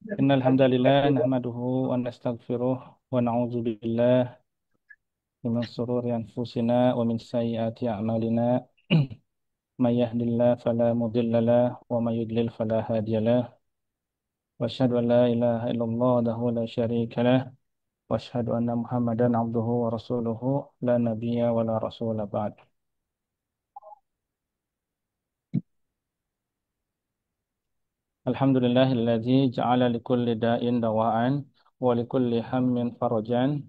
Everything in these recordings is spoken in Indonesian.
Innal hamdalillah nahmaduhu wa nastaghfiruh wa na'udzu billah min shururi anfusina wa min sayyiati a'malina. May yahdihillahu fala mudilla lahu wa may yudlil fala hadiya lahu. Wa asyhadu an la ilaha illallah wahdahu la syarika lahu wa asyhadu anna Muhammadan abduhu wa rasuluhu la nabiyya wa la rasula ba'd. Alhamdulillahilladzi ja'ala likulli da'in dawa'an wa likulli hammin farajan.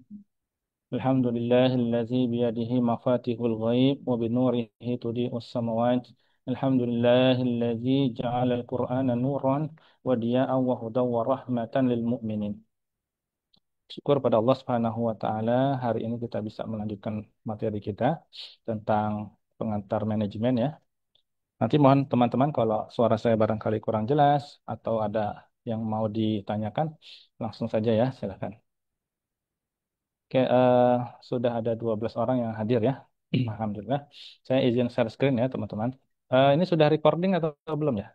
الحمد لله الذي بيده مفاتيح الغيب وبنوره تضيء السماوات. الحمد لله الذي جعل القرآن نورا وضياء وهدى ورحمة للمؤمنين. Syukur pada Allah Subhanahu wa taala, hari ini kita bisa melanjutkan materi kita tentang pengantar manajemen ya. Nanti mohon teman-teman kalau suara saya barangkali kurang jelas atau ada yang mau ditanyakan, langsung saja ya, silakan. Oke, sudah ada 12 orang yang hadir ya. Alhamdulillah. Saya izin share screen ya, teman-teman. Ini sudah recording atau belum ya?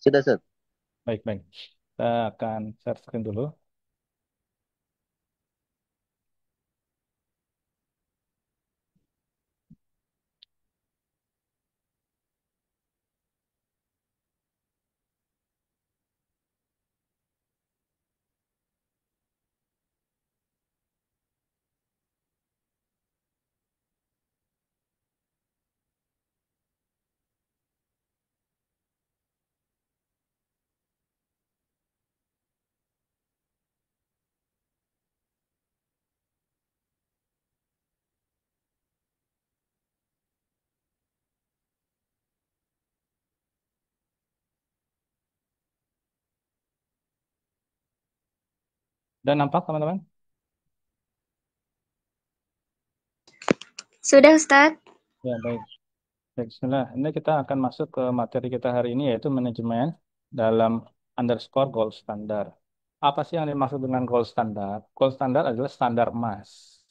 Sudah, Seth. Baik, baik. Kita akan share screen dulu. Dan nampak, teman-teman? Sudah, Ustadz. Ya, baik. Baik, bismillah. Ini kita akan masuk ke materi kita hari ini, yaitu manajemen dalam underscore gold standard. Apa sih yang dimaksud dengan gold standard? Gold standard adalah standar emas.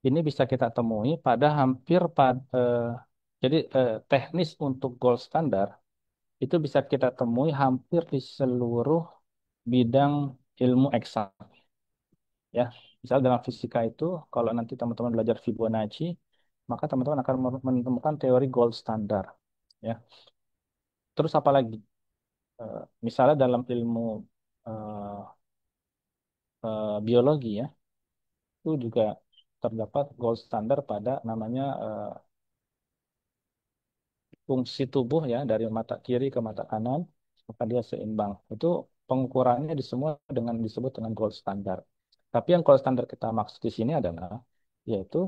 Ini bisa kita temui pada jadi teknis untuk gold standard itu bisa kita temui hampir di seluruh bidang ilmu eksak ya. Misal dalam fisika itu kalau nanti teman-teman belajar Fibonacci, maka teman-teman akan menemukan teori gold standard ya. Terus apa lagi? Eh, Misalnya dalam ilmu eh, biologi ya, itu juga terdapat gold standard pada namanya fungsi tubuh ya dari mata kiri ke mata kanan, maka dia seimbang. Itu pengukurannya di semua dengan disebut dengan gold standard. Tapi yang gold standard kita maksud di sini adalah yaitu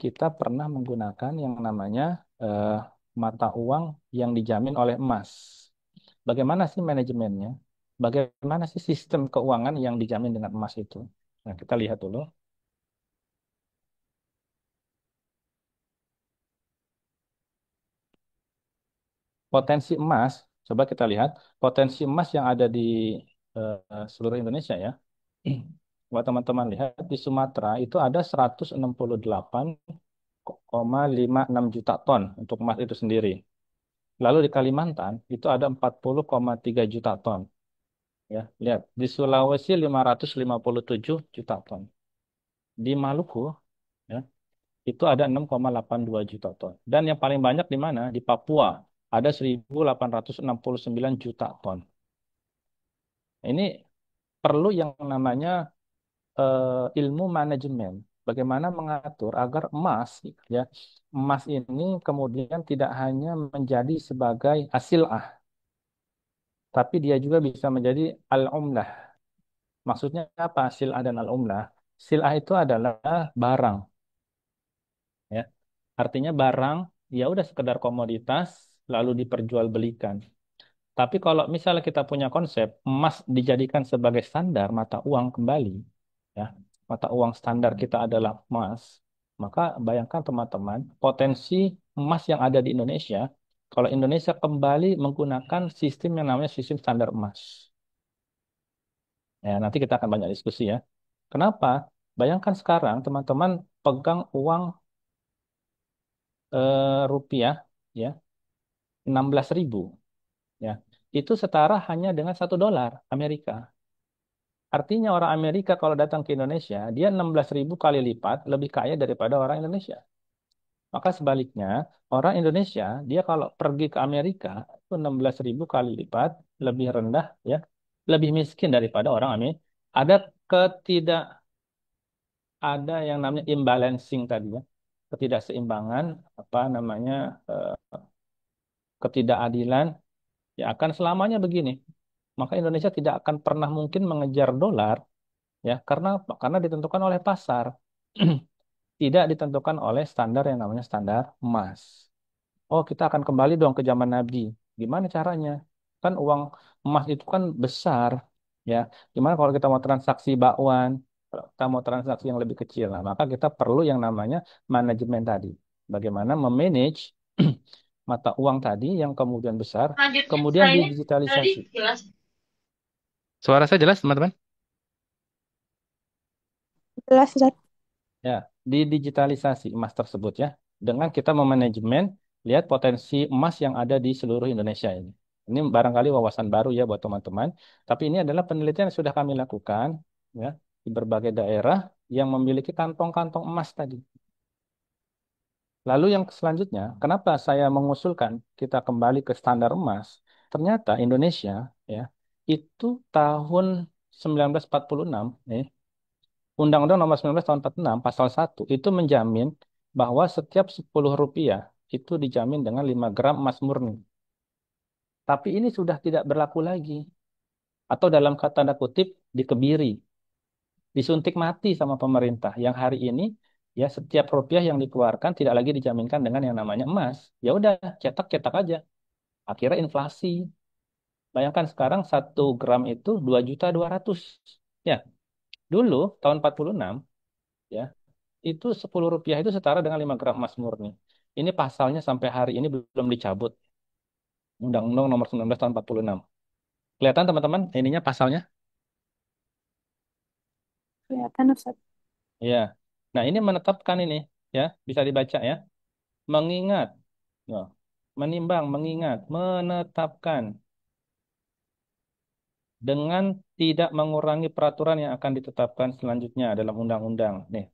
kita pernah menggunakan yang namanya eh, mata uang yang dijamin oleh emas. Bagaimana sih manajemennya? Bagaimana sih sistem keuangan yang dijamin dengan emas itu? Nah, kita lihat dulu. Potensi emas, coba kita lihat potensi emas yang ada di seluruh Indonesia ya. Buat teman-teman lihat di Sumatera itu ada 168,56 juta ton untuk emas itu sendiri. Lalu di Kalimantan itu ada 40,3 juta ton. Ya, lihat di Sulawesi 557 juta ton. Di Maluku ya, itu ada 6,82 juta ton. Dan yang paling banyak di mana? Di Papua ada 1.869 juta ton. Ini perlu yang namanya ilmu manajemen. Bagaimana mengatur agar emas, ya, emas ini kemudian tidak hanya menjadi sebagai hasil tapi dia juga bisa menjadi al-umlah. Maksudnya apa sil'ah dan al-umlah? Sil'ah itu adalah barang, ya. Artinya barang ya udah sekedar komoditas lalu diperjualbelikan. Tapi kalau misalnya kita punya konsep emas dijadikan sebagai standar mata uang kembali, ya, mata uang standar kita adalah emas, maka bayangkan teman-teman potensi emas yang ada di Indonesia kalau Indonesia kembali menggunakan sistem yang namanya sistem standar emas. Ya, nanti kita akan banyak diskusi ya. Kenapa? Bayangkan sekarang teman-teman pegang uang rupiah ya 16.000 ya. Itu setara hanya dengan 1 dolar Amerika. Artinya orang Amerika kalau datang ke Indonesia, dia 16.000 kali lipat lebih kaya daripada orang Indonesia. Maka sebaliknya, orang Indonesia, dia kalau pergi ke Amerika, itu 16.000 kali lipat lebih rendah, ya, lebih miskin daripada orang Amerika. Ada ketidak, ada yang namanya imbalancing tadi ya, ketidakseimbangan, apa namanya, eh, ketidakadilan, ya akan selamanya begini. Maka Indonesia tidak akan pernah mungkin mengejar dolar, ya, karena apa? Karena ditentukan oleh pasar, tidak ditentukan oleh standar yang namanya standar emas. Oh, kita akan kembali dong ke zaman Nabi. Gimana caranya? Kan uang emas itu kan besar, ya. Gimana kalau kita mau transaksi bakwan, kalau kita mau transaksi yang lebih kecil? Nah, maka kita perlu yang namanya manajemen tadi. Bagaimana memanage mata uang tadi yang kemudian besar, Selanjutnya kemudian setelah ini tadi didigitalisasi. jelas. Suara saya jelas, teman-teman? Jelas, Ustaz. Ya, didigitalisasi emas tersebut ya, dengan kita memanajemen, lihat potensi emas yang ada di seluruh Indonesia ini. Ini barangkali wawasan baru ya buat teman-teman, tapi ini adalah penelitian yang sudah kami lakukan ya di berbagai daerah yang memiliki kantong-kantong emas tadi. Lalu yang selanjutnya, kenapa saya mengusulkan kita kembali ke standar emas? Ternyata Indonesia ya itu tahun 1946 Undang-Undang Nomor 19 Tahun 46 Pasal 1 itu menjamin bahwa setiap 10 rupiah itu dijamin dengan 5 gram emas murni. Tapi ini sudah tidak berlaku lagi. Atau dalam kata tanda kutip dikebiri, disuntik mati sama pemerintah. Yang hari ini ya setiap rupiah yang dikeluarkan tidak lagi dijaminkan dengan yang namanya emas. Ya udah, cetak-cetak aja. Akhirnya inflasi. Bayangkan sekarang 1 gram itu 2.200.000. Ya, dulu tahun 46 ya itu 10 rupiah itu setara dengan 5 gram emas murni. Ini pasalnya sampai hari ini belum dicabut. Undang-Undang Nomor 19 Tahun 46. Kelihatan teman-teman ininya pasalnya? Kelihatan, Ustaz. Ya. Nah, ini menetapkan ini ya, bisa dibaca ya. Mengingat, ya, menimbang, mengingat, menetapkan dengan tidak mengurangi peraturan yang akan ditetapkan selanjutnya dalam undang-undang nih,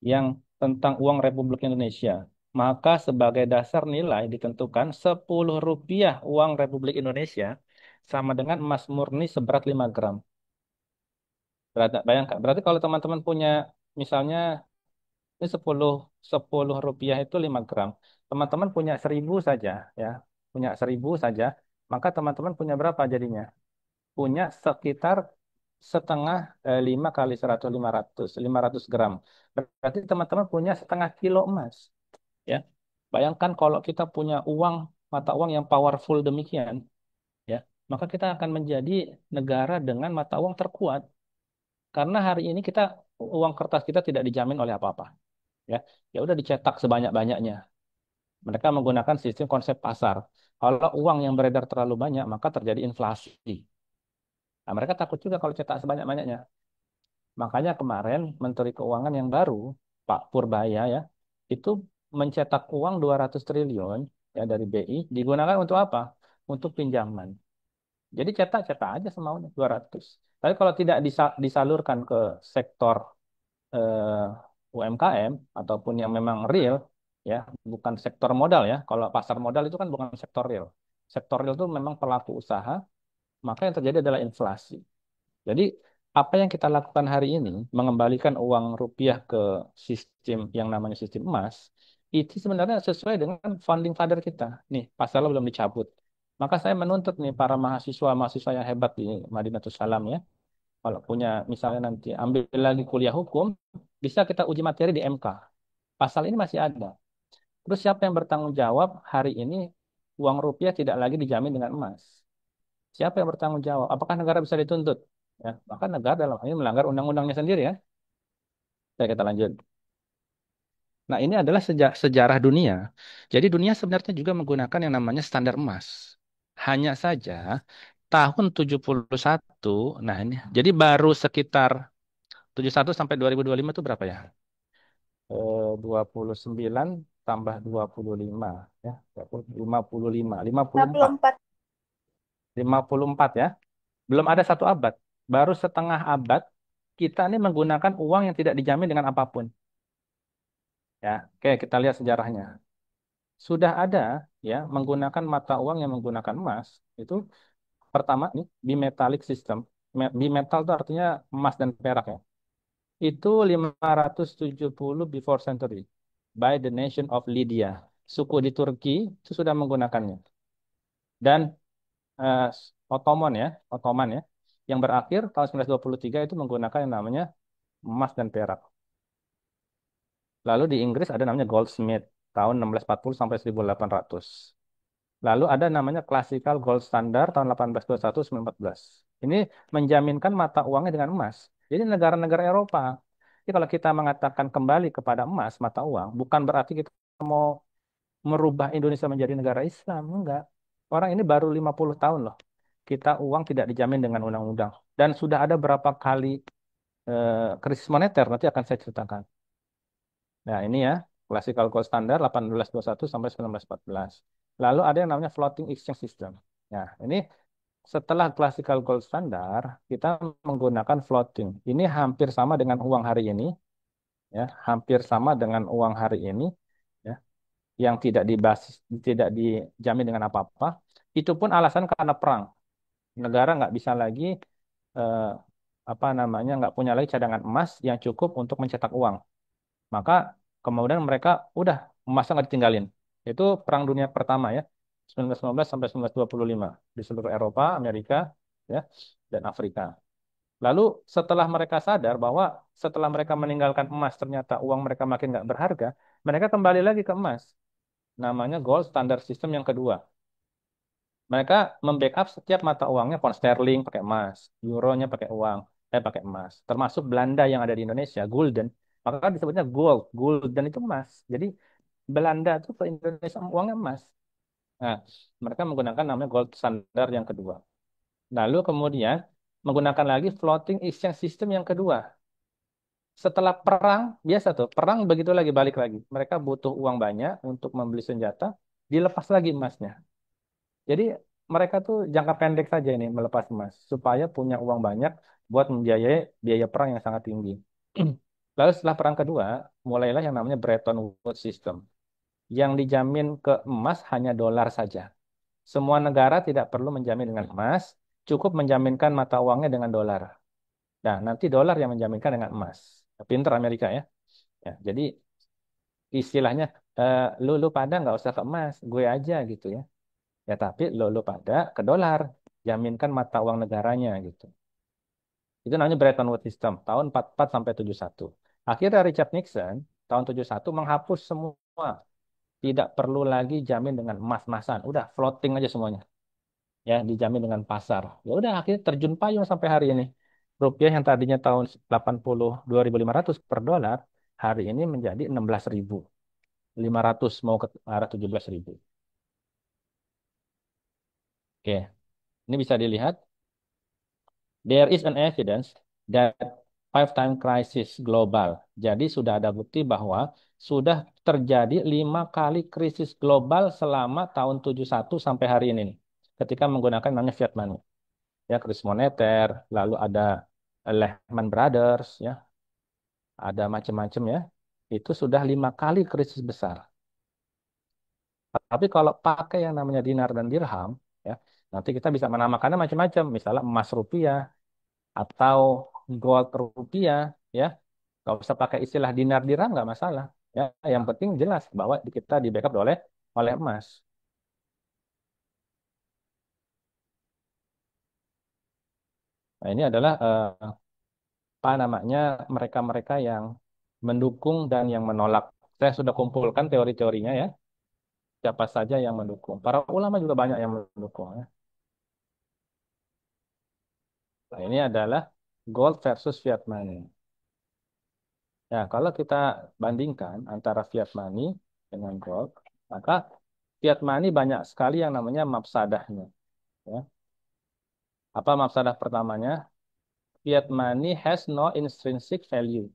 yang tentang uang Republik Indonesia. Maka sebagai dasar nilai ditentukan 10 rupiah uang Republik Indonesia sama dengan emas murni seberat 5 gram. Berarti, bayangkan, berarti kalau teman-teman punya misalnya ini 10 rupiah itu 5 gram. Teman-teman punya 1.000 saja ya. Punya 1.000 saja, maka teman-teman punya berapa jadinya? Punya sekitar setengah 5 kali 100 500 gram. Berarti teman-teman punya setengah kilo emas. Ya. Bayangkan kalau kita punya uang, mata uang yang powerful demikian, ya, maka kita akan menjadi negara dengan mata uang terkuat. Karena hari ini kita uang kertas kita tidak dijamin oleh apa-apa, ya. Ya udah dicetak sebanyak-banyaknya. Mereka menggunakan sistem konsep pasar. Kalau uang yang beredar terlalu banyak, maka terjadi inflasi. Nah, mereka takut juga kalau cetak sebanyak-banyaknya. Makanya kemarin Menteri Keuangan yang baru, Pak Purbaya ya, itu mencetak uang 200 triliun ya dari BI digunakan untuk apa? Untuk pinjaman. Jadi cetak-cetak aja semaunya 200. Tapi kalau tidak disalurkan ke sektor UMKM ataupun yang memang real ya, bukan sektor modal ya. Kalau pasar modal itu kan bukan sektor real. Sektor real itu memang pelaku usaha, maka yang terjadi adalah inflasi. Jadi, apa yang kita lakukan hari ini, mengembalikan uang rupiah ke sistem yang namanya sistem emas, itu sebenarnya sesuai dengan founding father kita. Nih, pasalnya belum dicabut. Maka saya menuntut nih para mahasiswa-mahasiswa yang hebat di Madinatus Salam ya, kalau punya misalnya nanti ambil lagi kuliah hukum, bisa kita uji materi di MK. Pasal ini masih ada. Terus siapa yang bertanggung jawab hari ini uang rupiah tidak lagi dijamin dengan emas? Siapa yang bertanggung jawab? Apakah negara bisa dituntut? Ya, maka negara dalam hal ini melanggar undang-undangnya sendiri ya. Oke, kita lanjut. Nah, ini adalah sejarah dunia. Jadi dunia sebenarnya juga menggunakan yang namanya standar emas. Hanya saja tahun 71, nah ini, jadi baru sekitar 71 sampai 2025 itu berapa ya? 29 tambah 25 ya, 55, 54, 54. 54 ya. Belum ada 1 abad. baru setengah abad kita ini menggunakan uang yang tidak dijamin dengan apapun. Ya, oke kita lihat sejarahnya. Sudah ada ya menggunakan mata uang yang menggunakan emas itu pertama nih bimetallic system. Bimetal itu artinya emas dan perak ya. Itu 570 before century by the nation of Lydia. Suku di Turki itu sudah menggunakannya. Dan eh, Ottoman ya, yang berakhir tahun 1923 itu menggunakan yang namanya emas dan perak. Lalu di Inggris ada namanya goldsmith tahun 1640 sampai 1800. Lalu ada namanya classical gold standard tahun 1821 1914. Ini menjaminkan mata uangnya dengan emas. Jadi negara-negara Eropa. Jadi kalau kita mengatakan kembali kepada emas mata uang, bukan berarti kita mau merubah Indonesia menjadi negara Islam, enggak. Orang ini baru 50 tahun loh. Kita uang tidak dijamin dengan undang-undang. Dan sudah ada berapa kali krisis moneter, nanti akan saya ceritakan. Nah, ini ya, classical gold standard 1821 sampai 1914. Lalu ada yang namanya floating exchange system. Nah, ini setelah classical gold standard, kita menggunakan floating. Ini hampir sama dengan uang hari ini, ya, hampir sama dengan uang hari ini, ya, yang tidak dijamin dengan apa-apa. Itu pun alasan karena perang. Negara nggak bisa lagi eh, apa namanya nggak punya lagi cadangan emas yang cukup untuk mencetak uang. Maka kemudian mereka udah emasnya nggak ditinggalin. Itu Perang Dunia Pertama ya, 1919 sampai 1925 di seluruh Eropa, Amerika, ya, dan Afrika. Lalu setelah mereka sadar bahwa setelah mereka meninggalkan emas ternyata uang mereka makin nggak berharga, mereka kembali lagi ke emas. Namanya gold standard system yang kedua. Mereka membackup setiap mata uangnya, pound sterling pakai emas, euronya pakai pakai emas. Termasuk Belanda yang ada di Indonesia, gulden. Maka disebutnya gold, gulden itu emas. Jadi Belanda itu ke Indonesia uangnya emas. Nah, mereka menggunakan namanya gold standard yang kedua. Lalu kemudian menggunakan lagi floating exchange system yang kedua. Setelah perang, biasa tuh, perang begitu lagi balik lagi. Mereka butuh uang banyak untuk membeli senjata, dilepas lagi emasnya. Jadi mereka tuh jangka pendek saja ini melepas emas supaya punya uang banyak buat membiayai biaya perang yang sangat tinggi. Lalu setelah perang kedua, mulailah yang namanya Bretton Woods System. Yang dijamin ke emas hanya dolar saja. Semua negara tidak perlu menjamin dengan emas, cukup menjaminkan mata uangnya dengan dolar. Nah, nanti dolar yang menjaminkan dengan emas. Pinter Amerika ya. Ya, jadi istilahnya lu pada nggak usah ke emas, gue aja gitu ya. Ya tapi lu pada ke dolar, jaminkan mata uang negaranya gitu. Itu namanya Bretton Woods System tahun 44 sampai 71. Akhirnya Richard Nixon tahun 71 menghapus semua, tidak perlu lagi jamin dengan emas-emasan, udah floating aja semuanya. Ya, dijamin dengan pasar. Ya udah akhirnya terjun payung sampai hari ini. Rupiah yang tadinya tahun 82.500 per dolar, hari ini menjadi 16.500 mau ke arah 17.000. Oke, ini bisa dilihat. There is an evidence that five time crisis global. Jadi sudah ada bukti bahwa sudah terjadi 5 kali krisis global selama tahun 71 sampai hari ini nih. Ketika menggunakan namanya fiat money. Ya, krisis moneter, lalu ada Lehman Brothers, ya, ada macam-macam ya. Itu sudah 5 kali krisis besar. Tapi kalau pakai yang namanya dinar dan dirham, ya, nanti kita bisa menamakannya macam-macam. Misalnya emas rupiah, atau gold rupiah ya nggak usah pakai istilah dinar dirham nggak masalah ya yang penting jelas bahwa kita di backup oleh oleh emas. Nah ini adalah apa namanya mereka-mereka yang mendukung dan yang menolak. Saya sudah kumpulkan teori-teorinya ya siapa saja yang mendukung, para ulama juga banyak yang mendukung ya. Nah ini adalah gold versus fiat money. Ya, kalau kita bandingkan antara fiat money dengan gold, maka fiat money banyak sekali yang namanya mafsadahnya. Ya. Apa mafsadah pertamanya? Fiat money has no intrinsic value.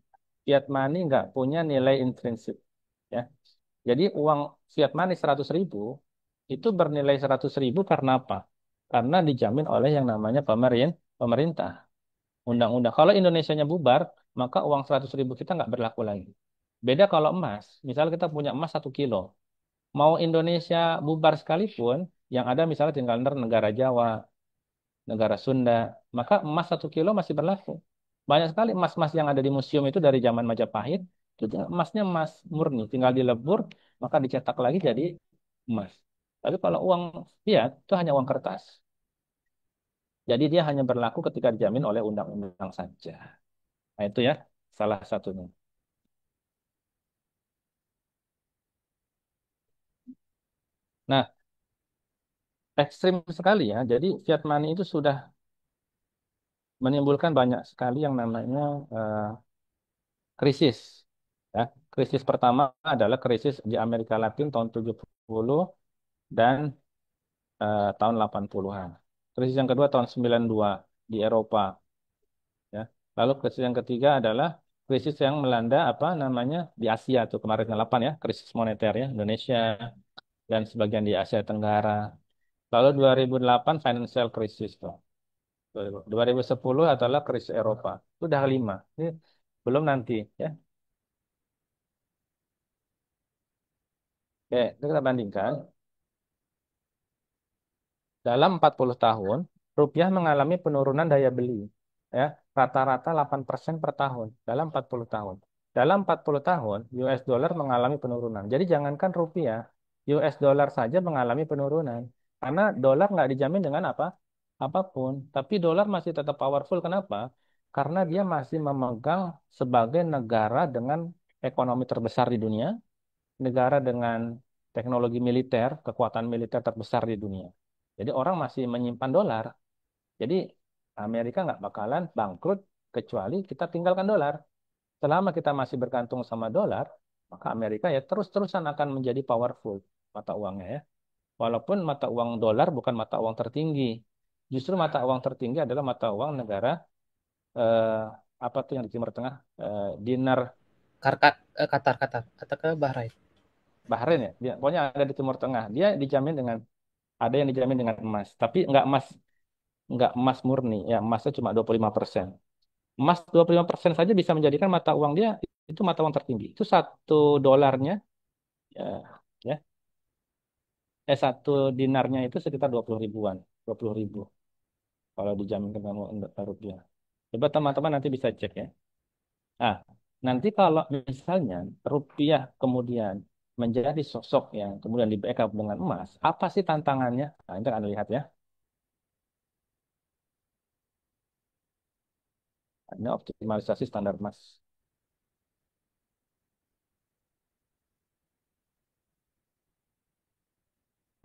Fiat money nggak punya nilai intrinsik. Ya. Jadi uang fiat money 100.000 itu bernilai 100.000 karena apa? Karena dijamin oleh yang namanya pemerintah. undang-undang. Kalau Indonesianya bubar, maka uang 100.000 kita nggak berlaku lagi. Beda kalau emas. Misalnya kita punya emas 1 kilo. Mau Indonesia bubar sekalipun, yang ada misalnya tinggal negara Jawa, negara Sunda, maka emas 1 kilo masih berlaku. Banyak sekali emas-emas yang ada di museum itu dari zaman Majapahit, itu emasnya emas murni, tinggal dilebur, maka dicetak lagi jadi emas. Tapi kalau uang fiat itu hanya uang kertas. Jadi dia hanya berlaku ketika dijamin oleh undang-undang saja. Nah itu ya salah satunya. Nah, ekstrim sekali ya. Jadi fiat money itu sudah menimbulkan banyak sekali yang namanya krisis. Ya. Krisis pertama adalah krisis di Amerika Latin tahun 70 dan tahun 80-an. Krisis yang kedua tahun 92 di Eropa. Ya. Lalu krisis yang ketiga adalah krisis yang melanda apa namanya di Asia tuh kemarin 8 ya, krisis moneter ya, Indonesia dan sebagian di Asia Tenggara. Lalu 2008 financial crisis tuh. 2010 adalah krisis Eropa. Itu udah 5. Ini belum nanti ya. Oke, itu kita bandingkan. Dalam 40 tahun, rupiah mengalami penurunan daya beli. Ya, rata-rata 8% per tahun dalam 40 tahun. Dalam 40 tahun, US dollar mengalami penurunan. Jadi jangankan rupiah, US dollar saja mengalami penurunan. Karena dolar nggak dijamin dengan apa? Apapun. Tapi dolar masih tetap powerful. Kenapa? Karena dia masih memegang sebagai negara dengan ekonomi terbesar di dunia, negara dengan teknologi militer, kekuatan militer terbesar di dunia. Jadi orang masih menyimpan dolar. Jadi Amerika nggak bakalan bangkrut kecuali kita tinggalkan dolar. Selama kita masih bergantung sama dolar, maka Amerika ya terus-terusan akan menjadi powerful mata uangnya ya. Walaupun mata uang dolar bukan mata uang tertinggi. Justru mata uang tertinggi adalah mata uang negara eh, apa tuh yang di Timur Tengah? Dinar Qatar, Qatar, atau ke Bahrain. Bahrain ya. Pokoknya ada di Timur Tengah. Dia dijamin dengan ada yang dijamin dengan emas, tapi nggak emas murni, ya emasnya cuma 25%. Emas 25% saja bisa menjadikan mata uang dia itu mata uang tertinggi. Itu satu dolarnya, ya, ya, 1 dinarnya itu sekitar 20 ribuan, 20 ribu kalau dijaminkan dengan rupiah. Coba teman-teman nanti bisa cek ya. Nah, nanti kalau misalnya rupiah kemudian menjadi sosok yang kemudian di backup dengan emas, apa sih tantangannya? Nah, ini akan lihat ya. Ini optimalisasi standar emas.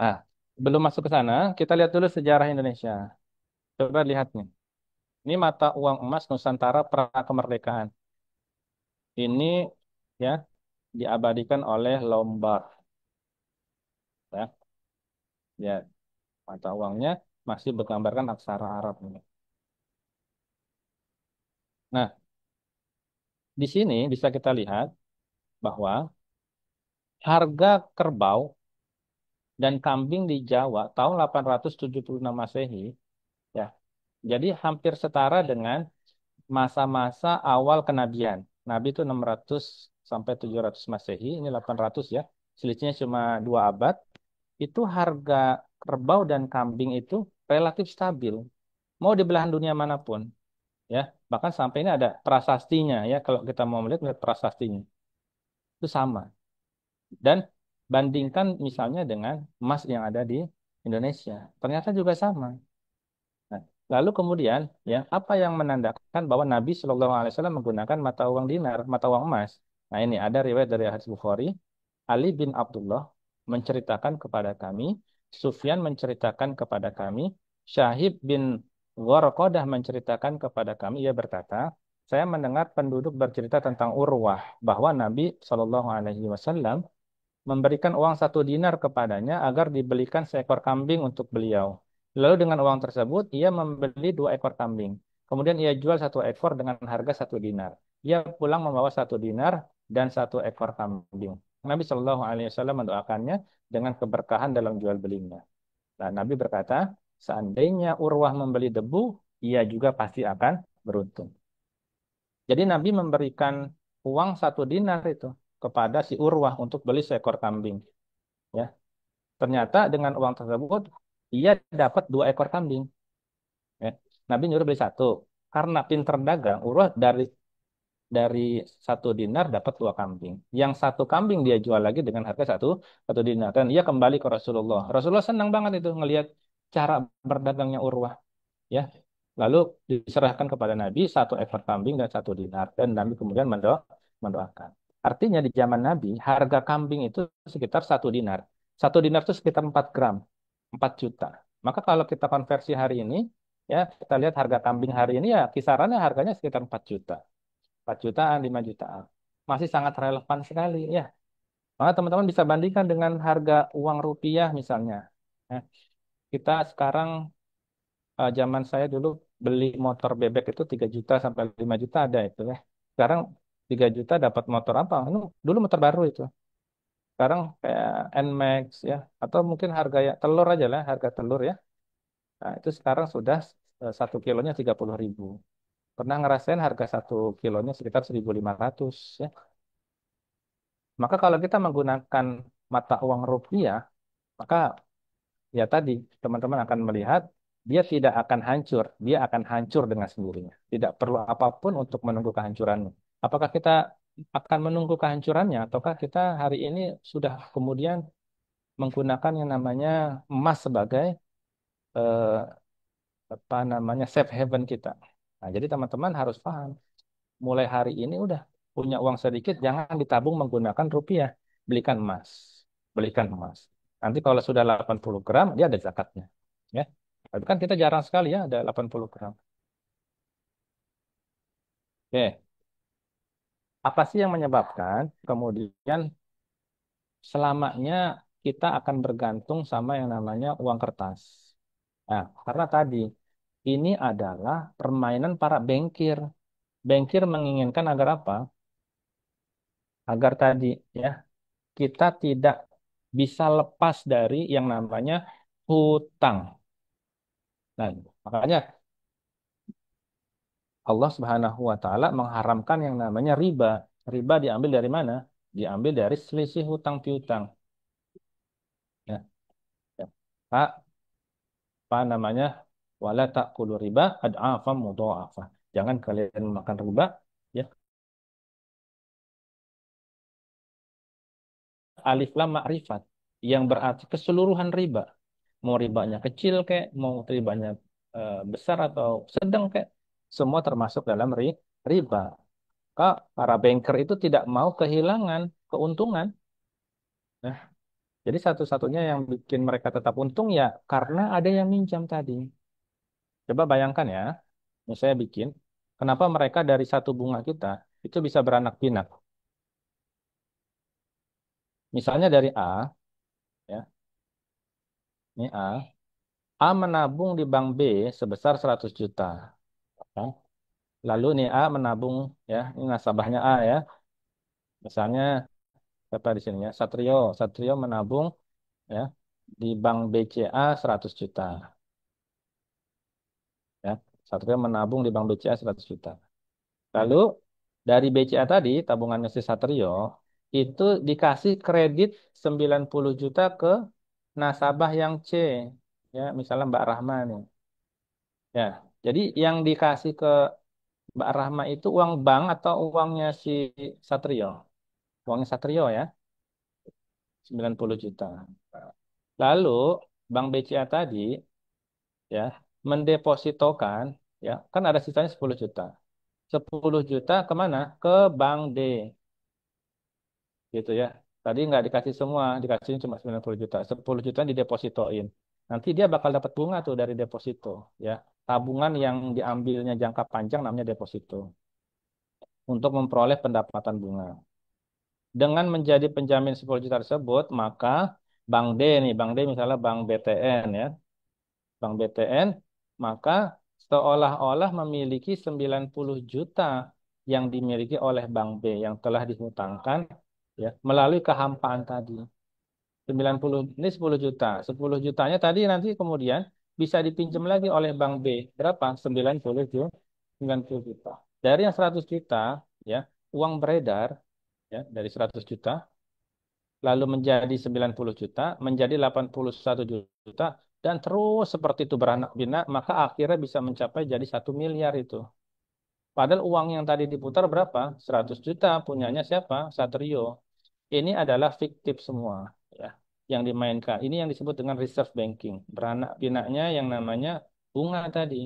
Nah, belum masuk ke sana, kita lihat dulu sejarah Indonesia. Coba lihat nih. Ini mata uang emas Nusantara pra kemerdekaan. Ini ya diabadikan oleh Lombard. Ya, ya mata uangnya masih bergambarkan aksara Arab ini. Nah, di sini bisa kita lihat bahwa harga kerbau dan kambing di Jawa tahun 876 Masehi ya. Jadi hampir setara dengan masa-masa awal kenabian. Nabi itu 600 sampai 700 Masehi, ini 800 ya. Selisihnya cuma 2 abad. Itu harga kerbau dan kambing itu relatif stabil. Mau di belahan dunia manapun, ya. Bahkan sampai ini ada prasastinya ya. Kalau kita mau melihat prasastinya itu sama. Dan bandingkan misalnya dengan emas yang ada di Indonesia, ternyata juga sama. Nah, lalu kemudian ya apa yang menandakan bahwa Nabi Shallallahu Alaihi Wasallam menggunakan mata uang dinar, mata uang emas? Nah ini ada riwayat dari hadis Bukhari, Ali bin Abdullah menceritakan kepada kami, Sufyan menceritakan kepada kami, Syahib bin Gharqadah menceritakan kepada kami, ia berkata, saya mendengar penduduk bercerita tentang Urwah bahwa Nabi Shallallahu Alaihi Wasallam memberikan uang 1 dinar kepadanya agar dibelikan seekor kambing untuk beliau. Lalu dengan uang tersebut, ia membeli 2 ekor kambing. Kemudian ia jual 1 ekor dengan harga 1 dinar. Ia pulang membawa 1 dinar dan 1 ekor kambing. Nabi Shallallahu Alaihi Wasallam mendoakannya dengan keberkahan dalam jual belinya. Nah, Nabi berkata, seandainya Urwah membeli debu, ia juga pasti akan beruntung. Jadi Nabi memberikan uang 1 dinar itu kepada si Urwah untuk beli seekor kambing. Ya, ternyata dengan uang tersebut dia dapat 2 ekor kambing. Ya. Nabi nyuruh beli satu. Karena pinter dagang, Urwah dari 1 dinar dapat 2 kambing. Yang 1 kambing dia jual lagi dengan harga satu dinar. Dan ia kembali ke Rasulullah. Rasulullah senang banget itu ngelihat cara berdagangnya Urwah. Ya, lalu diserahkan kepada Nabi 1 ekor kambing dan 1 dinar. Dan Nabi kemudian mendoakan. Artinya di zaman Nabi harga kambing itu sekitar 1 dinar. 1 dinar itu sekitar 4 gram, 4 juta. Maka kalau kita konversi hari ini, ya kita lihat harga kambing hari ini ya kisarannya harganya sekitar 4 juta. 4 jutaan, 5 jutaan. Masih sangat relevan sekali ya. Maka teman-teman bisa bandingkan dengan harga uang rupiah misalnya. Ya, kita sekarang zaman saya dulu beli motor bebek itu 3 juta sampai 5 juta ada itu ya. Sekarang 3 juta dapat motor apa? Ini dulu motor baru itu. Sekarang kayak Nmax ya. Atau mungkin harga ya telur aja lah, harga telur ya. Nah, itu sekarang sudah 1 kilonya 30.000. Pernah ngerasain harga 1 kilonya sekitar 1.500 ya. Maka kalau kita menggunakan mata uang rupiah, maka ya tadi teman-teman akan melihat dia tidak akan hancur, dia akan hancur dengan sendirinya. Tidak perlu apapun untuk menunggu kehancurannya. Apakah kita akan menunggu kehancurannya, ataukah kita hari ini sudah kemudian menggunakan yang namanya emas sebagai eh, apa namanya safe haven kita. Nah, jadi teman-teman harus paham, mulai hari ini udah punya uang sedikit, jangan ditabung menggunakan rupiah, belikan emas, belikan emas. Nanti kalau sudah 80 gram, dia ada zakatnya. Ya. Tapi kan kita jarang sekali ya ada 80 gram. Oke, apa sih yang menyebabkan kemudian selamanya kita akan bergantung sama yang namanya uang kertas? Nah, karena tadi ini adalah permainan para bankir. Bankir menginginkan agar apa? Agar tadi ya kita tidak bisa lepas dari yang namanya hutang. Nah, makanya Allah Subhanahu wa taala mengharamkan yang namanya riba. Riba diambil dari mana? Diambil dari selisih hutang piutang. Ya, ya. Pak, apa namanya? Wala ta'kulu riba ad'afam mudha'afah. Jangan kalian makan riba ya. Alif lam ma'rifat yang berarti keseluruhan riba. Mau ribanya kecil kayak, mau ribanya besar atau sedang kayak, semua termasuk dalam riba. Maka para banker itu tidak mau kehilangan keuntungan. Nah, jadi satu-satunya yang bikin mereka tetap untung ya karena ada yang minjam tadi. Coba bayangkan ya, misalnya bikin, kenapa mereka dari satu bunga kita itu bisa beranak pinak. Misalnya dari A, ya, ini A, A menabung di bank B sebesar 100 juta. Kan? Lalu nih A menabung, ya, ini nasabahnya A ya, misalnya siapa di sini ya, Satrio. Satrio menabung ya di bank BCA 100 juta. Ya, Satrio menabung di bank BCA 100 juta. Lalu dari BCA tadi, tabungannya si Satrio, itu dikasih kredit 90 juta ke nasabah yang C. Ya, misalnya Mbak Rahma nih. Ya, jadi yang dikasih ke Mbak Rahma itu uang bank atau uangnya si Satrio? Uangnya Satrio ya, 90 juta. Lalu Bank BCA tadi ya mendepositokan ya kan ada sisanya 10 juta. 10 juta kemana? Ke Bank D gitu ya. Tadi nggak dikasih semua, dikasih cuma 90 juta. 10 juta didepositoin. Nanti dia bakal dapat bunga tuh dari deposito ya. Tabungan yang diambilnya jangka panjang namanya deposito untuk memperoleh pendapatan bunga. Dengan menjadi penjamin 10 juta tersebut, maka Bank D nih, Bank D misalnya Bank BTN ya, Bank BTN, maka seolah-olah memiliki 90 juta yang dimiliki oleh Bank B yang telah dihutangkan ya melalui kehampaan tadi. 90 ini 10 juta. 10 jutanya tadi nanti kemudian bisa dipinjam lagi oleh Bank B. Berapa? 90 juta. 90 juta. Dari yang 100 juta, ya, uang beredar, ya, dari 100 juta, lalu menjadi 90 juta, menjadi 81 juta, dan terus seperti itu beranak pinak, maka akhirnya bisa mencapai jadi 1 miliar itu. Padahal uang yang tadi diputar berapa? 100 juta, punyanya siapa? Satrio. Ini adalah fiktif semua, ya, yang dimainkan. Ini yang disebut dengan reserve banking. Beranak pinaknya yang namanya bunga tadi.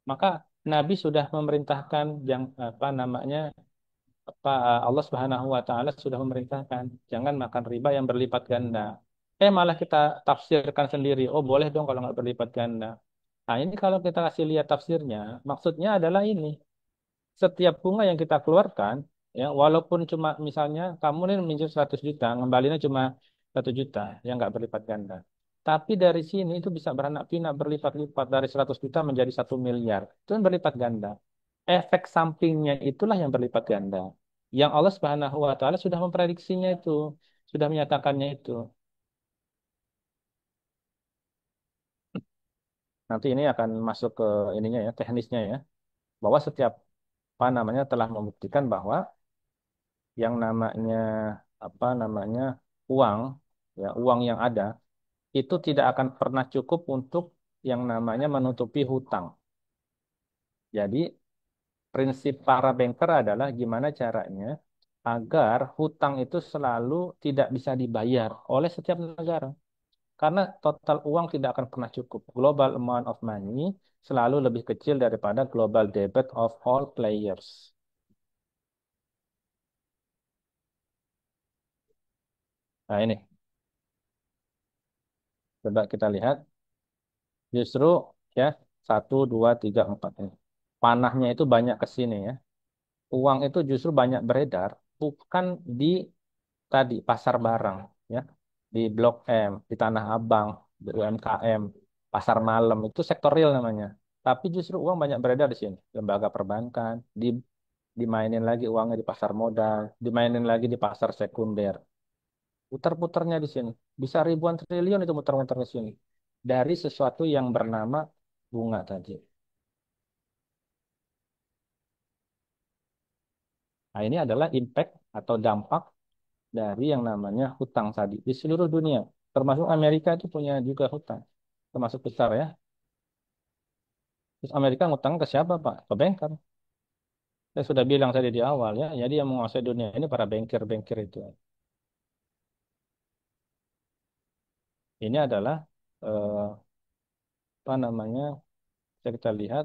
Maka Nabi sudah memerintahkan yang apa namanya Allah Subhanahu wa taala sudah memerintahkan jangan makan riba yang berlipat ganda. Malah kita tafsirkan sendiri. Oh, boleh dong kalau nggak berlipat ganda. Nah, ini kalau kita kasih lihat tafsirnya, maksudnya adalah ini. Setiap bunga yang kita keluarkan, ya, walaupun cuma misalnya kamu nih minjem 100 juta, ngembalinya cuma 1 juta, yang nggak berlipat ganda. Tapi dari sini itu bisa beranak pinak berlipat-lipat dari 100 juta menjadi 1 miliar. Itu kan berlipat ganda. Efek sampingnya itulah yang berlipat ganda. Yang Allah Subhanahu wa taala sudah memprediksinya itu, sudah menyatakannya itu. Nanti ini akan masuk ke ininya ya, teknisnya ya, bahwa setiap apa namanya telah membuktikan bahwa yang namanya apa namanya uang, ya, uang yang ada itu tidak akan pernah cukup untuk yang namanya menutupi hutang. Jadi prinsip para banker adalah gimana caranya agar hutang itu selalu tidak bisa dibayar oleh setiap negara. Karena total uang tidak akan pernah cukup. Global amount of money selalu lebih kecil daripada global debt of all players. Nah ini, coba kita lihat. Justru ya, satu, dua, tiga, empat ini. Panahnya itu banyak ke sini ya. Uang itu justru banyak beredar, bukan di tadi pasar barang ya, di Blok M, di Tanah Abang, di UMKM, pasar malam itu sektor real namanya. Tapi justru uang banyak beredar di sini. Lembaga perbankan, dimainin lagi uangnya di pasar modal, dimainin lagi di pasar sekunder. Putar-putarnya di sini. Bisa ribuan triliun itu muter-muter di sini. Dari sesuatu yang bernama bunga tadi. Nah, ini adalah impact atau dampak dari yang namanya hutang tadi di seluruh dunia. Termasuk Amerika itu punya juga hutang. Termasuk besar ya. Terus Amerika ngutang ke siapa, Pak? Ke banker. Saya sudah bilang tadi di awal ya. Jadi yang menguasai dunia ini para banker-banker itu. Ini adalah eh, apa namanya? Bisa kita lihat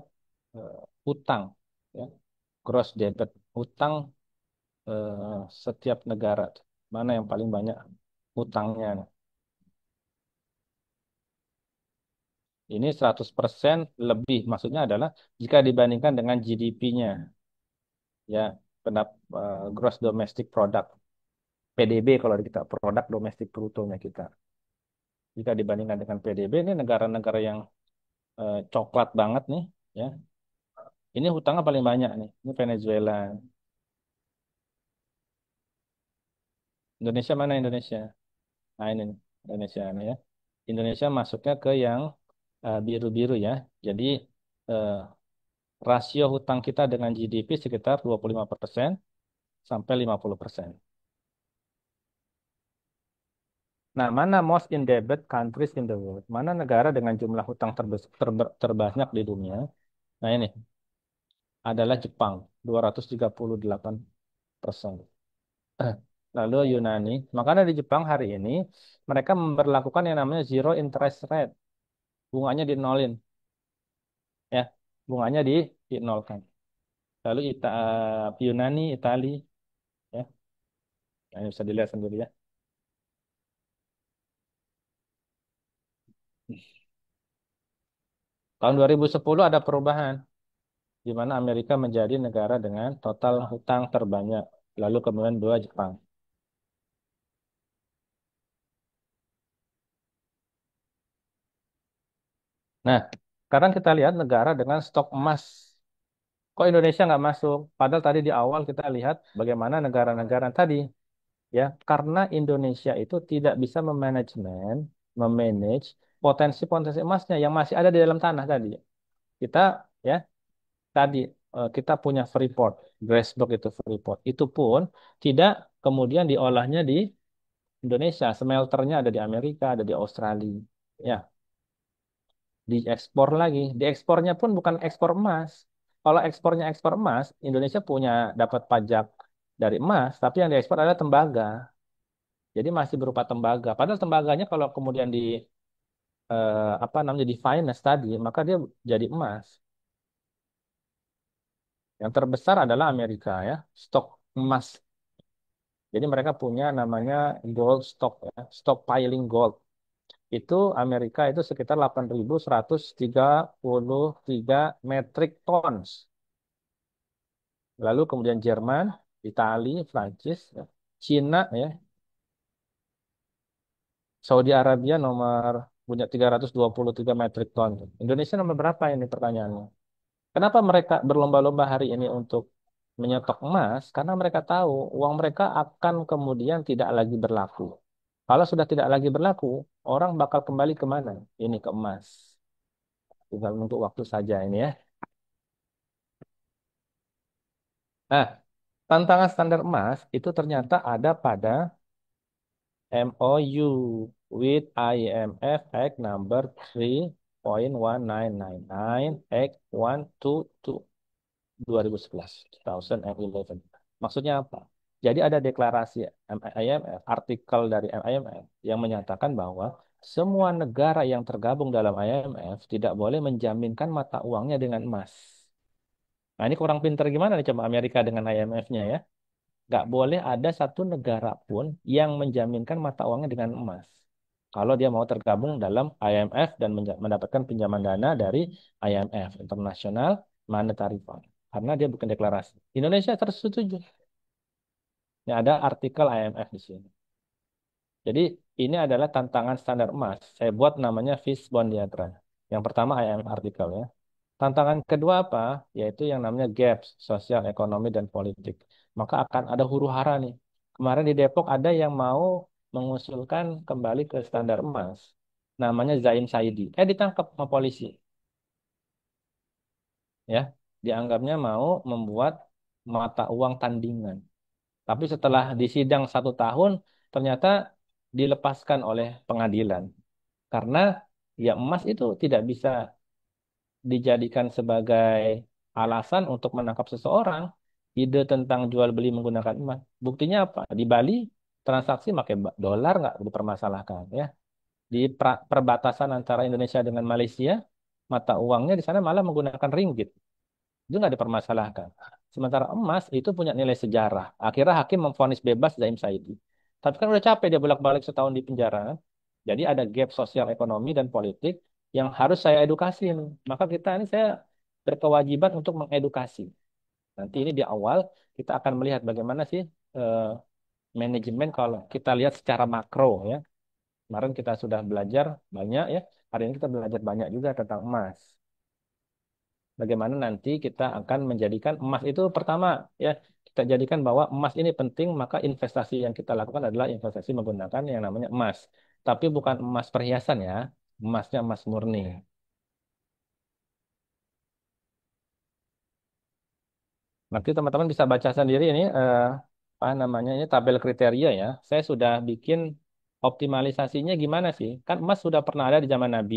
eh, hutang ya. Gross debt, hutang setiap negara. Mana yang paling banyak hutangnya. Ini 100% lebih. Maksudnya adalah jika dibandingkan dengan GDP-nya, ya, Gross Domestic Product, PDB kalau kita, produk domestik brutonya kita. Jika dibandingkan dengan PDB, ini negara-negara yang coklat banget nih, ya. Ini hutangnya paling banyak nih. Ini Venezuela. Indonesia mana Indonesia? Nah ini nih, Indonesia nih ya. Indonesia masuknya ke yang biru-biru ya. Jadi eh, rasio hutang kita dengan GDP sekitar 25% sampai 50%. Nah, mana most indebted countries in the world? Mana negara dengan jumlah hutang terbanyak di dunia? Nah, ini adalah Jepang, 238%. Lalu Yunani. Makanya di Jepang hari ini mereka memberlakukan yang namanya zero interest rate. Bunganya dinolin, ya. Bunganya dinolkan. Lalu Yunani, Itali, ya. Nah, ini bisa dilihat sendiri ya. Tahun 2010 ada perubahan di mana Amerika menjadi negara dengan total hutang terbanyak. Lalu kemudian dua Jepang. Nah, sekarang kita lihat negara dengan stok emas. Kok Indonesia nggak masuk? Padahal tadi di awal kita lihat bagaimana negara-negara tadi, ya, karena Indonesia itu tidak bisa memanage potensi-potensi emasnya yang masih ada di dalam tanah tadi. Kita, ya, tadi kita punya Freeport, Grasberg itu Freeport. Itu pun tidak kemudian diolahnya di Indonesia. Smelternya ada di Amerika, ada di Australia. Ya, diekspor lagi. Diekspornya pun bukan ekspor emas. Kalau ekspornya ekspor emas, Indonesia punya dapat pajak dari emas, tapi yang diekspor adalah tembaga. Jadi masih berupa tembaga. Padahal tembaganya kalau kemudian di apa namanya di finance tadi, maka dia jadi emas. Yang terbesar adalah Amerika ya, stok emas. Jadi mereka punya namanya gold stock ya, stockpiling gold. Itu Amerika itu sekitar 8.133 metric tons. Lalu kemudian Jerman, Italia, Prancis, ya, Cina ya, Saudi Arabia nomor punya 323 metric ton. Indonesia nomor berapa ini pertanyaannya? Kenapa mereka berlomba-lomba hari ini untuk menyetok emas? Karena mereka tahu uang mereka akan kemudian tidak lagi berlaku. Kalau sudah tidak lagi berlaku, orang bakal kembali kemana? Ini ke emas. Tinggal untuk waktu saja ini ya. Nah, tantangan standar emas itu ternyata ada pada MOU with IMF Act number 3.1999 Act 122 2011, 2011. Maksudnya apa? Jadi ada deklarasi IMF, artikel dari IMF yang menyatakan bahwa semua negara yang tergabung dalam IMF tidak boleh menjaminkan mata uangnya dengan emas. Nah ini kurang pinter gimana nih coba Amerika dengan IMF-nya ya? Nggak boleh ada satu negara pun yang menjaminkan mata uangnya dengan emas. Kalau dia mau tergabung dalam IMF dan mendapatkan pinjaman dana dari IMF, International Monetary Fund. Karena dia bukan deklarasi. Indonesia tersetuju. Ini ada artikel IMF di sini. Jadi ini adalah tantangan standar emas. Saya buat namanya fishbone diagram. Yang pertama IMF artikel ya. Tantangan kedua apa? Yaitu yang namanya gaps, sosial, ekonomi, dan politik. Maka akan ada huru-hara nih. Kemarin di Depok ada yang mau mengusulkan kembali ke standar emas. Namanya Zain Saidi. Ditangkap sama polisi. Ya, dianggapnya mau membuat mata uang tandingan. Tapi setelah disidang 1 tahun, ternyata dilepaskan oleh pengadilan. Karena ya emas itu tidak bisa dijadikan sebagai alasan untuk menangkap seseorang. Ide tentang jual beli menggunakan emas. Buktinya apa? Di Bali transaksi pakai dolar nggak dipermasalahkan ya. Di perbatasan antara Indonesia dengan Malaysia, mata uangnya di sana malah menggunakan ringgit. Itu nggak dipermasalahkan. Sementara emas itu punya nilai sejarah. Akhirnya hakim memvonis bebas Zaim Saidi. Tapi kan udah capek dia bolak-balik setahun di penjara, kan? Jadi ada gap sosial ekonomi dan politik yang harus saya edukasi nih. Maka kita ini saya berkewajiban untuk mengedukasi. Nanti ini di awal kita akan melihat bagaimana sih eh, manajemen kalau kita lihat secara makro ya. Kemarin kita sudah belajar banyak ya. Hari ini kita belajar banyak juga tentang emas. Bagaimana nanti kita akan menjadikan emas itu pertama ya kita jadikan bahwa emas ini penting maka investasi yang kita lakukan adalah investasi menggunakan yang namanya emas. Tapi bukan emas perhiasan ya, emasnya emas murni. Nanti teman-teman bisa baca sendiri ini apa namanya ini tabel kriteria ya. Saya sudah bikin optimalisasinya gimana sih? Kan emas sudah pernah ada di zaman Nabi.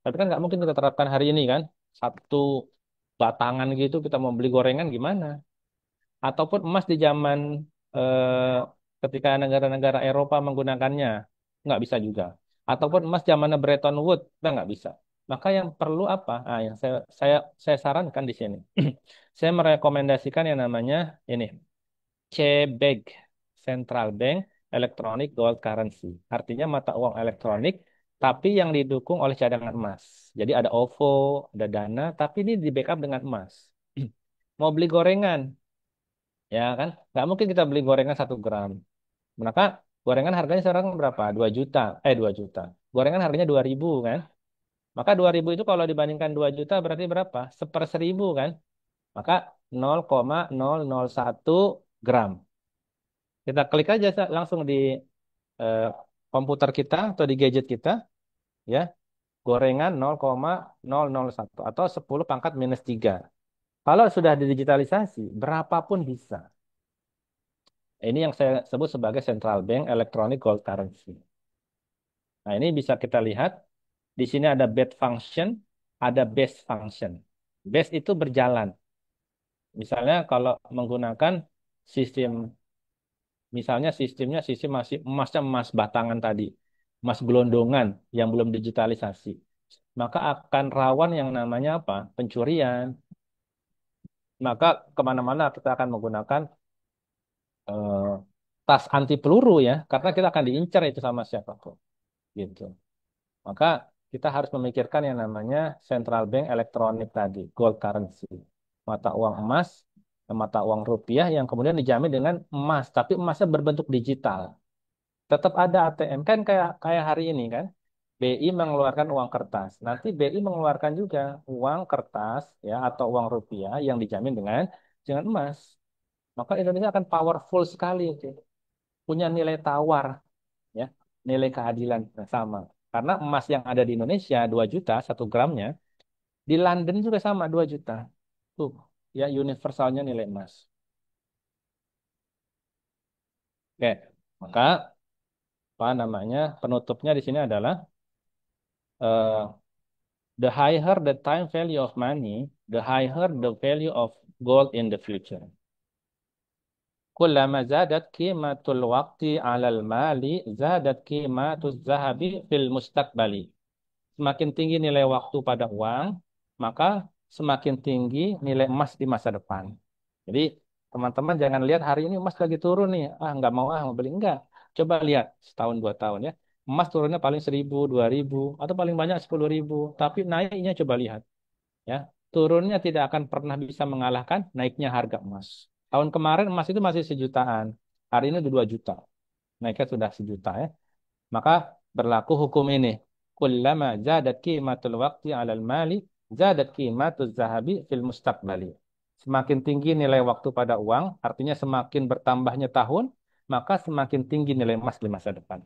Tapi kan nggak mungkin kita terapkan hari ini kan. Satu batangan gitu kita mau beli gorengan gimana? Ataupun emas di zaman ketika negara-negara Eropa menggunakannya nggak bisa juga ataupun emas zaman Bretton Woods kita nggak bisa maka yang perlu apa yang saya sarankan di sini saya merekomendasikan yang namanya ini CBEG Central Bank Electronic Gold Currency artinya mata uang elektronik tapi yang didukung oleh cadangan emas jadi ada OVO ada Dana tapi ini di backup dengan emas mau beli gorengan ya kan nggak mungkin kita beli gorengan 1 gram maka gorengan harganya sekarang berapa 2 juta 2 juta gorengan harganya 2.000 kan maka 2.000 itu kalau dibandingkan 2 juta berarti berapa 1/1000 kan maka 0,001 gram kita klik aja langsung di eh, komputer kita atau di gadget kita ya gorengan 0,001 atau 10 pangkat minus 3 Kalau sudah didigitalisasi, berapapun bisa. Ini yang saya sebut sebagai central bank electronic gold currency. Nah, ini bisa kita lihat di sini ada bet function, ada base function. Base itu berjalan. Misalnya kalau menggunakan sistem, misalnya sistemnya sistem masih emasnya emas batangan tadi, emas gelondongan yang belum digitalisasi, maka akan rawan yang namanya apa? Pencurian. Maka kemana-mana kita akan menggunakan eh, tas anti peluru ya, karena kita akan diincar itu sama siapapun. Gitu. Maka kita harus memikirkan yang namanya central bank elektronik tadi, gold currency. Mata uang emas, mata uang rupiah yang kemudian dijamin dengan emas, tapi emasnya berbentuk digital. Tetap ada ATM kan kayak kayak hari ini kan. BI mengeluarkan uang kertas. Nanti BI mengeluarkan juga uang kertas ya atau uang rupiah yang dijamin dengan emas. Maka Indonesia akan powerful sekali itu. Punya nilai tawar ya, nilai keadilan yang sama. Karena emas yang ada di Indonesia 2 juta 1 gramnya, di London juga sama 2 juta. Tuh, ya universalnya nilai emas. Oke, maka apa namanya? Penutupnya di sini adalah eh, the higher the time value of money, the higher the value of gold in the future. كلما زادت قيمة الوقت على المال زادت قيمة الذهب في المستقبل. Semakin tinggi nilai waktu pada uang, maka semakin tinggi nilai emas di masa depan. Jadi teman-teman jangan lihat hari ini emas lagi turun nih, nggak mau mau beli enggak. Coba lihat setahun 2 tahun ya, emas turunnya paling 1.000, 2.000, atau paling banyak 10.000. Tapi naiknya coba lihat ya, turunnya tidak akan pernah bisa mengalahkan naiknya harga emas. Tahun kemarin emas itu masih sejutaan, hari ini udah 2 juta, naiknya sudah sejuta ya. Maka berlaku hukum ini. Kullama zadat qimatul waqti 'alal mali, zadat qimatuz zahabi fil mustaqbali. Semakin tinggi nilai waktu pada uang, artinya semakin bertambahnya tahun, maka semakin tinggi nilai emas di masa depan.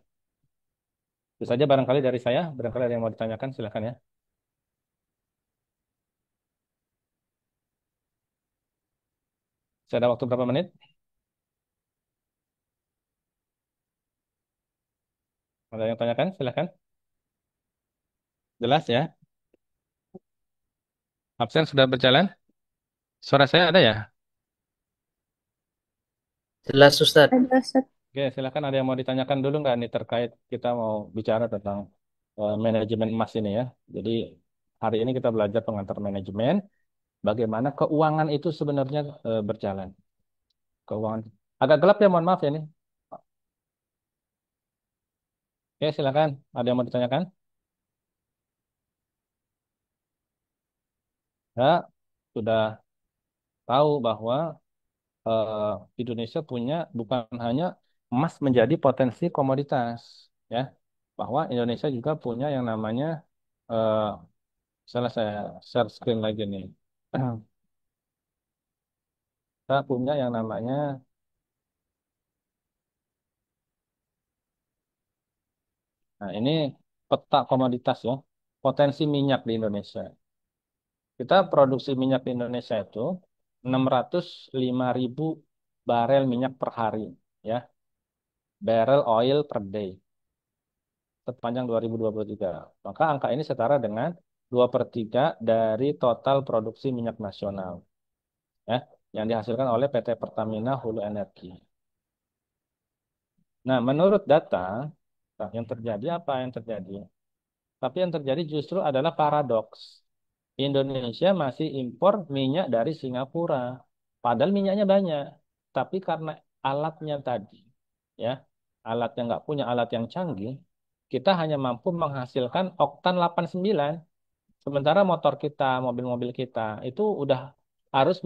Itu saja barangkali dari saya. Barangkali ada yang mau ditanyakan, silakan ya. Saya ada waktu berapa menit? Ada yang tanyakan, silakan. Jelas ya? Absen sudah berjalan? Suara saya ada ya? Jelas Ustadz. Ada Ustaz. Oke, silakan ada yang mau ditanyakan dulu nggak nih terkait kita mau bicara tentang manajemen emas ini ya. Jadi hari ini kita belajar pengantar manajemen, bagaimana keuangan itu sebenarnya berjalan. Keuangan agak gelap ya, mohon maaf ya nih. Oke, silakan. Ada yang mau ditanyakan? Ya, sudah tahu bahwa eh, Indonesia punya bukan hanya emas menjadi potensi komoditas, ya, bahwa Indonesia juga punya yang namanya eh, misalnya saya share screen lagi nih. Kita punya yang namanya, nah ini peta komoditas ya, potensi minyak di Indonesia. Kita produksi minyak di Indonesia itu 605.000 barel minyak per hari, ya, barrel oil per day, sepanjang 2023. Maka angka ini setara dengan 2/3 dari total produksi minyak nasional, ya, yang dihasilkan oleh PT Pertamina Hulu Energi. Nah, menurut data, nah, yang terjadi apa yang terjadi? Tapi yang terjadi justru adalah paradoks. Indonesia masih impor minyak dari Singapura. Padahal minyaknya banyak. Tapi karena alatnya tadi, ya, alatnya nggak punya alat yang canggih, kita hanya mampu menghasilkan oktan 89. Sementara motor kita, mobil-mobil kita, itu udah harus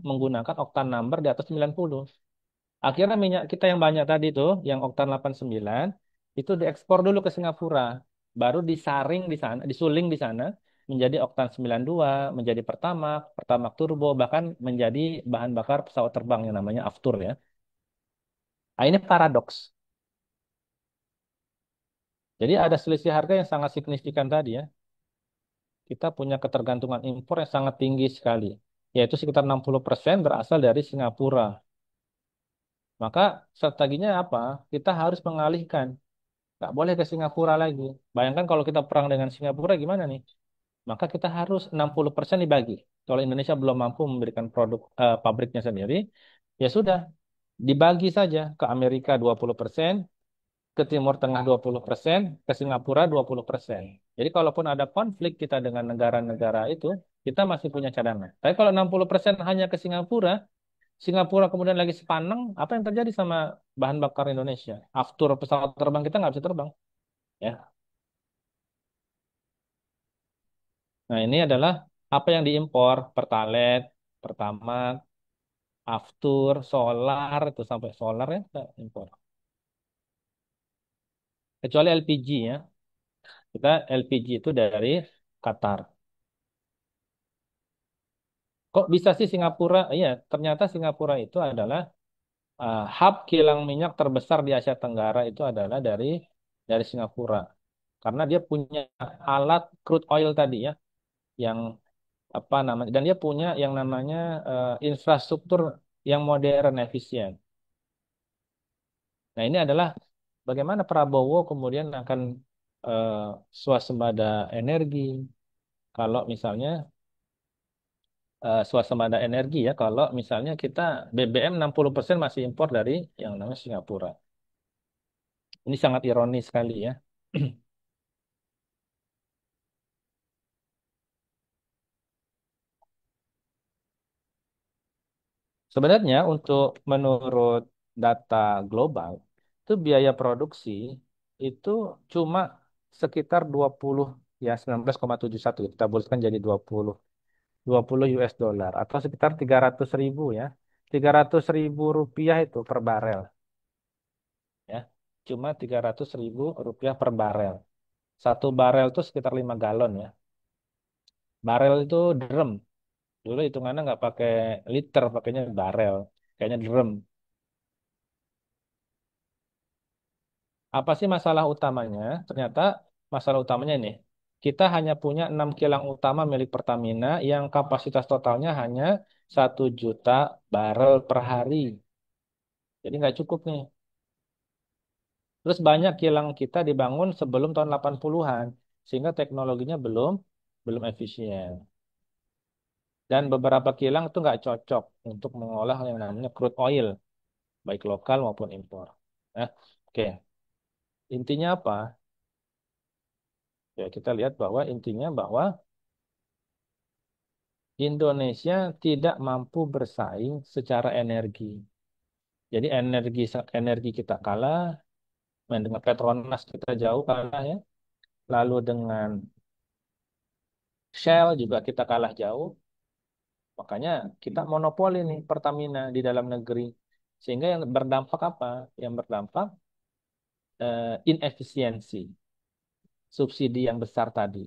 menggunakan oktan number di atas 90. Akhirnya minyak kita yang banyak tadi tuh, yang oktan 89, itu diekspor dulu ke Singapura. Baru disaring di sana, disuling di sana, menjadi oktan 92, menjadi Pertamax, Pertamax Turbo, bahkan menjadi bahan bakar pesawat terbang yang namanya Aftur ya. Nah, ini paradoks. Jadi ada selisih harga yang sangat signifikan tadi ya. Kita punya ketergantungan impor yang sangat tinggi sekali. yaitu sekitar 60% berasal dari Singapura. Maka strateginya apa? Kita harus mengalihkan. Nggak boleh ke Singapura lagi. Bayangkan kalau kita perang dengan Singapura gimana nih? Maka kita harus 60% dibagi. Kalau Indonesia belum mampu memberikan produk pabriknya sendiri, ya sudah, dibagi saja ke Amerika 20%, ke Timur Tengah 20%, ke Singapura 20%. Jadi kalaupun ada konflik kita dengan negara-negara itu, kita masih punya cadangan. Tapi kalau 60% hanya ke Singapura, Singapura kemudian lagi sepaneng, apa yang terjadi sama bahan bakar Indonesia? Aftur pesawat terbang kita nggak bisa terbang. Ya. Nah, ini adalah apa yang diimpor, Pertalite, Pertamax, Aftur, solar, itu sampai solar ya kita impor. Kecuali LPG ya. Kita LPG itu dari Qatar. Kok bisa sih Singapura? Iya, ternyata Singapura itu adalah hub kilang minyak terbesar di Asia Tenggara itu adalah dari Singapura. Karena dia punya alat crude oil tadi ya, yang apa namanya, dan dia punya yang namanya infrastruktur yang modern, efisien. Nah, ini adalah bagaimana Prabowo kemudian akan eh, swasembada energi. Kalau misalnya swasembada energi ya, kalau misalnya kita BBM 60% masih impor dari yang namanya Singapura. Ini sangat ironis sekali ya. Sebenarnya untuk menurut data global, itu biaya produksi itu cuma sekitar 20 ya 19,71 kita bulatkan jadi 20 US dollar atau sekitar 300.000 ya. 300.000 rupiah itu per barel ya. Cuma 300.000 rupiah per barel. Satu barel itu sekitar 5 galon ya. Barel itu drum. Dulu hitungannya nggak pakai liter, pakainya barel. Kayaknya drum. Apa sih masalah utamanya? Ternyata masalah utamanya ini. Kita hanya punya 6 kilang utama milik Pertamina yang kapasitas totalnya hanya 1 juta barel per hari. Jadi nggak cukup nih. Terus banyak kilang kita dibangun sebelum tahun 80-an. Sehingga teknologinya belum belum efisien. Dan beberapa kilang itu nggak cocok untuk mengolah yang namanya crude oil, baik lokal maupun impor. Nah, oke. Intinya apa? Ya, kita lihat bahwa intinya bahwa Indonesia tidak mampu bersaing secara energi. Jadi energi kita kalah, dengan Petronas kita jauh kalah ya. Lalu dengan Shell juga kita kalah jauh. Makanya kita monopoli nih Pertamina di dalam negeri. Sehingga yang berdampak apa? Yang berdampak inefisiensi, subsidi yang besar tadi.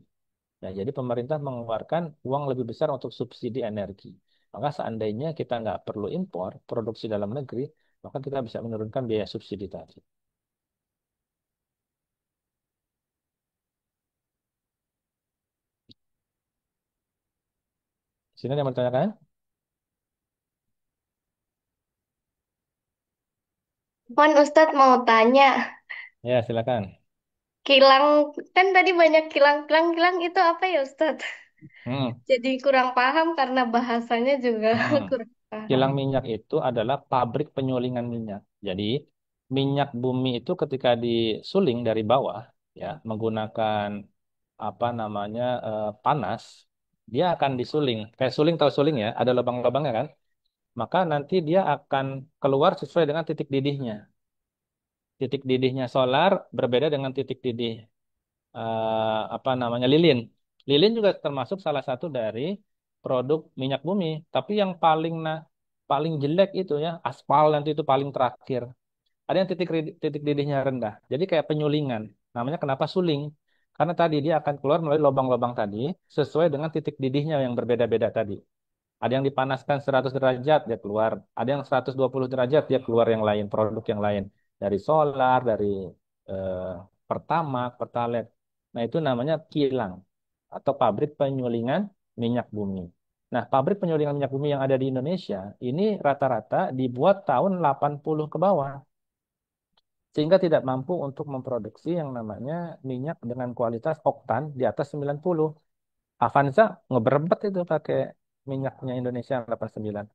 Nah, jadi pemerintah mengeluarkan uang lebih besar untuk subsidi energi. Maka seandainya kita nggak perlu impor produksi dalam negeri, maka kita bisa menurunkan biaya subsidi tadi. Sini ada yang bertanyakan? Puan Ustadz mau tanya, Ya, silakan. kilang, kan tadi banyak kilang itu apa ya Ustadz? Hmm, Jadi kurang paham karena bahasanya juga hmm. kurang paham. Kilang minyak itu adalah pabrik penyulingan minyak. Jadi, minyak bumi itu ketika disuling dari bawah, ya, menggunakan apa namanya panas, dia akan disuling. Kayak suling tahu suling ya, ada lubang-lubangnya kan? Maka nanti dia akan keluar sesuai dengan titik didihnya. Titik didihnya solar berbeda dengan titik didih apa namanya lilin. Lilin juga termasuk salah satu dari produk minyak bumi. Tapi yang paling jelek itu ya aspal nanti itu paling terakhir. Ada yang titik didihnya rendah. Jadi kayak penyulingan. Namanya kenapa suling? Karena tadi dia akan keluar melalui lubang-lubang tadi sesuai dengan titik didihnya yang berbeda-beda tadi. Ada yang dipanaskan 100 derajat, dia keluar. Ada yang 120 derajat, dia keluar yang lain, produk yang lain. Dari solar, dari eh, Pertamax, Pertalite. Nah, itu namanya kilang atau pabrik penyulingan minyak bumi. Nah, pabrik penyulingan minyak bumi yang ada di Indonesia ini rata-rata dibuat tahun 80 ke bawah. Sehingga tidak mampu untuk memproduksi yang namanya minyak dengan kualitas oktan di atas 90. Avanza ngeberebet itu pakai minyaknya Indonesia yang 89.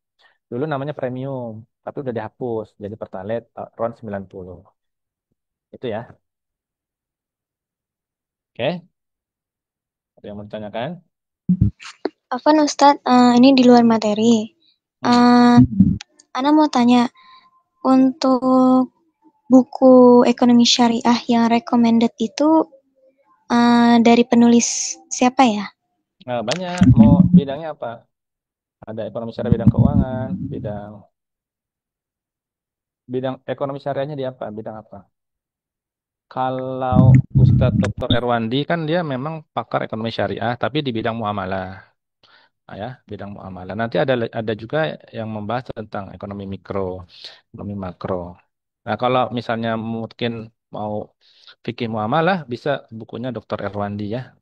Dulu namanya premium, tapi udah dihapus. Jadi Pertalite RON 90. Itu ya. Oke, ada yang mau ditanyakan? Afwan Ustadz, ini di luar materi. Hmm. Ana mau tanya, untuk buku ekonomi syariah yang recommended itu dari penulis siapa ya? Nah, banyak. Mau bidangnya apa? Ada ekonomi syariah bidang keuangan, bidang ekonomi syariahnya di apa? Bidang apa? Kalau Ustadz Dr. Erwandi kan dia memang pakar ekonomi syariah, tapi di bidang muamalah. Ya, bidang muamalah. Nanti ada juga yang membahas tentang ekonomi mikro, ekonomi makro. Nah, kalau misalnya mungkin mau fikih muamalah, bisa bukunya Dr. Erwandi ya.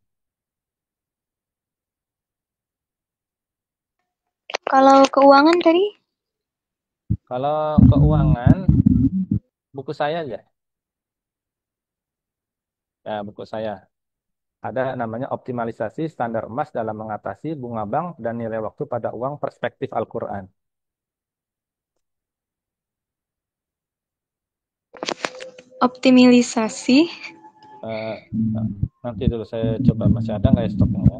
Kalau keuangan tadi? Kalau keuangan, buku saya aja. Ya, buku saya. Ada namanya optimalisasi standar emas dalam mengatasi bunga bank dan nilai waktu pada uang perspektif Al-Quran. Optimalisasi. Eh, nanti dulu saya coba masih ada nggak ya stoknya ya.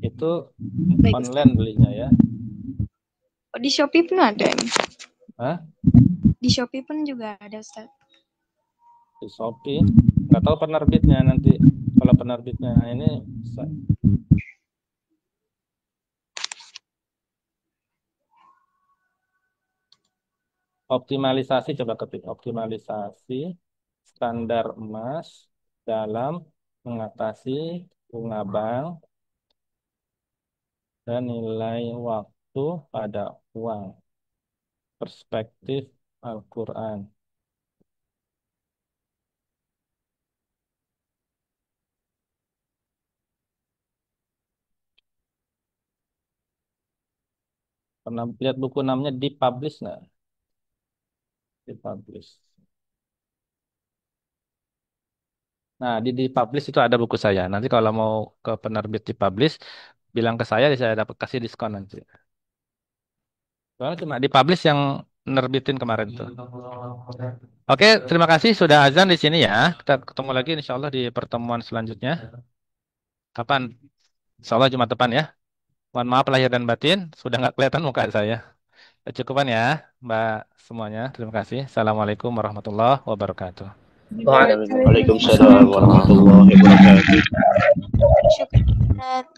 Itu Baik, online belinya ya. Ustadz. Di Shopee pun ada. Hah? Di Shopee pun juga ada, Ustadz. Di Shopee. Nggak tahu penerbitnya nanti. Kalau penerbitnya ini optimalisasi, coba ketik optimalisasi standar emas dalam mengatasi bunga bank dan nilai waktu pada uang perspektif Al-Quran. Pernah lihat buku namanya Dipublish nggak? Dipublish. Nah, di Dipublish itu ada buku saya. Nanti kalau mau ke penerbit Dipublish, bilang ke saya dapat kasih diskon nanti. Soalnya cuma Dipublish yang nerbitin kemarin tuh. Oke, terima kasih sudah azan di sini ya. Kita ketemu lagi insya Allah di pertemuan selanjutnya. Kapan? Insya Allah Jumat depan ya. Mohon maaf lahir dan batin, sudah nggak kelihatan muka saya. Cukupan ya, Mbak semuanya. Terima kasih. Assalamualaikum warahmatullahi wabarakatuh. Waalaikumsalam warahmatullahi wabarakatuh. Syukur, Ustadz.